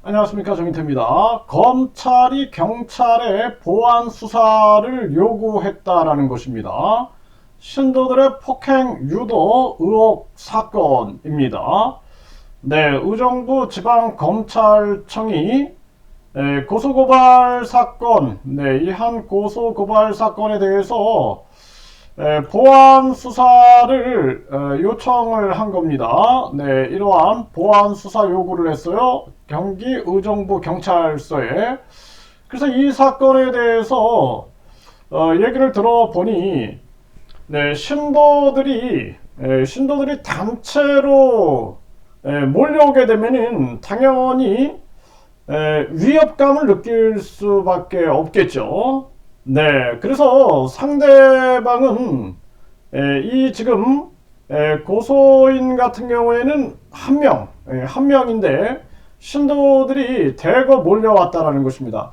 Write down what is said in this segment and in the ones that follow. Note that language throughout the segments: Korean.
안녕하십니까, 정인태입니다. 검찰이 경찰에 보안 수사를 요구했다라는 것입니다. 신도들의 폭행 유도 의혹 사건입니다. 네, 의정부 지방검찰청이 고소고발 사건, 이 한 고소고발 사건에 대해서 보안 수사를 요청을 한 겁니다. 네, 이러한 보안 수사 요구를 했어요. 경기 의정부 경찰서에. 그래서 이 사건에 대해서 얘기를 들어보니, 신도들이 단체로 몰려오게 되면은 당연히 위협감을 느낄 수밖에 없겠죠. 네, 그래서 상대방은 이 지금 고소인 같은 경우에는 한 명인데 신도들이 대거 몰려왔다라는 것입니다.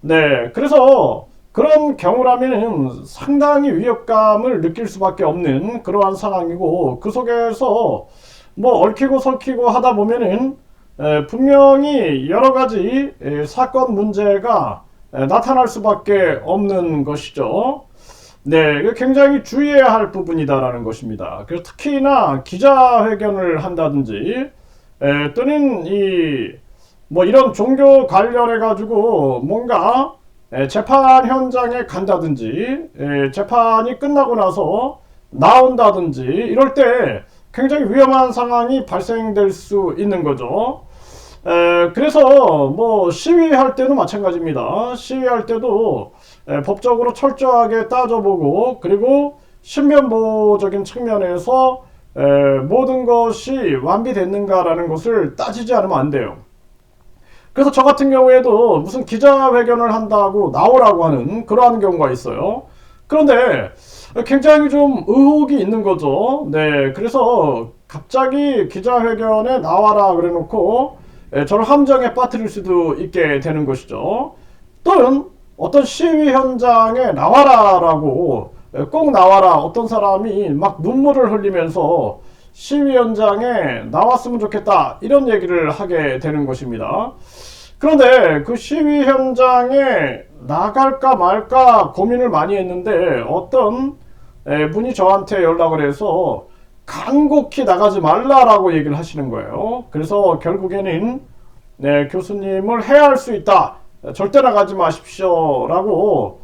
네, 그래서 그런 경우라면 상당히 위협감을 느낄 수밖에 없는 그러한 상황이고, 그 속에서 뭐 얽히고 설키고 하다 보면은 분명히 여러 가지 사건 문제가 나타날 수밖에 없는 것이죠. 네, 이거 굉장히 주의해야 할 부분이다라는 것입니다. 그래서 특히나 기자회견을 한다든지, 또는 뭐 이런 종교 관련해 가지고 뭔가 재판 현장에 간다든지, 재판이 끝나고 나서 나온다든지, 이럴 때 굉장히 위험한 상황이 발생될 수 있는 거죠. 그래서 뭐 시위할 때도 마찬가지입니다. 시위할 때도 법적으로 철저하게 따져보고, 그리고 신변보호적인 측면에서 모든 것이 완비됐는가라는 것을 따지지 않으면 안 돼요. 그래서 저 같은 경우에도 무슨 기자회견을 한다고 나오라고 하는 그러한 경우가 있어요. 그런데 굉장히 좀 의혹이 있는 거죠. 네, 그래서 갑자기 기자회견에 나와라 그래 놓고 저를 함정에 빠뜨릴 수도 있게 되는 것이죠. 또는 어떤 시위 현장에 나와라라고, 꼭 나와라, 어떤 사람이 막 눈물을 흘리면서 시위 현장에 나왔으면 좋겠다, 이런 얘기를 하게 되는 것입니다. 그런데 그 시위 현장에 나갈까 말까 고민을 많이 했는데, 어떤 분이 저한테 연락을 해서 간곡히 나가지 말라라고 얘기를 하시는 거예요. 그래서 결국에는 교수님을 해할 수 있다, 절대 나가지 마십시오 라고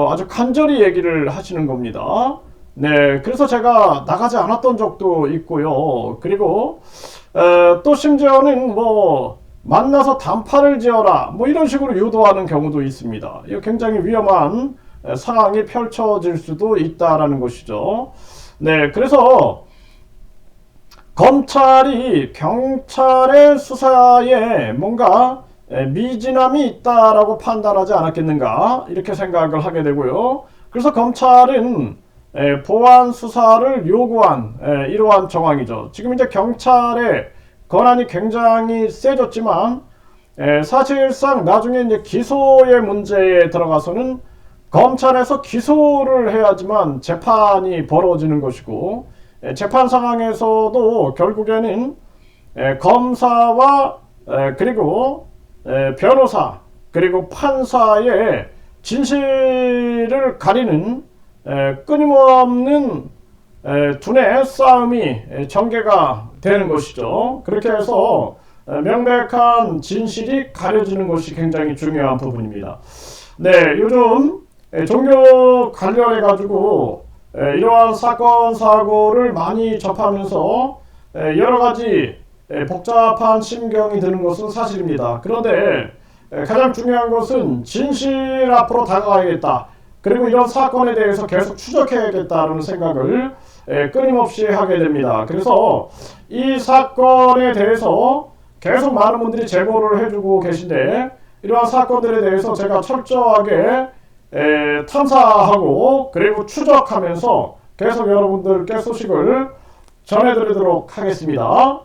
아주 간절히 얘기를 하시는 겁니다. 네, 그래서 제가 나가지 않았던 적도 있고요. 그리고 또 심지어는 뭐 만나서 단판을 지어라, 뭐 이런 식으로 유도하는 경우도 있습니다. 이거 굉장히 위험한 상황이 펼쳐질 수도 있다라는 것이죠. 네, 그래서 검찰이 경찰의 수사에 뭔가 미진함이 있다라고 판단하지 않았겠는가, 이렇게 생각을 하게 되고요. 그래서 검찰은 보안 수사를 요구한 이러한 정황이죠. 지금 이제 경찰의 권한이 굉장히 세졌지만, 사실상 나중에 이제 기소의 문제에 들어가서는 검찰에서 기소를 해야지만 재판이 벌어지는 것이고, 재판 상황에서도 결국에는 검사와 그리고 변호사 그리고 판사의 진실을 가리는 끊임없는 두뇌 싸움이 전개가 되는 것이죠. 그렇게 해서 명백한 진실이 가려지는 것이 굉장히 중요한 부분입니다. 네, 요즘 종교 관련해 가지고 이러한 사건 사고를 많이 접하면서 여러 가지 복잡한 심경이 드는 것은 사실입니다. 그런데 가장 중요한 것은 진실 앞으로 다가가야겠다, 그리고 이런 사건에 대해서 계속 추적해야겠다는 생각을 끊임없이 하게 됩니다. 그래서 이 사건에 대해서 계속 많은 분들이 제보를 해주고 계신데, 이러한 사건들에 대해서 제가 철저하게 탐사하고 그리고 추적하면서 계속 여러분들께 소식을 전해드리도록 하겠습니다.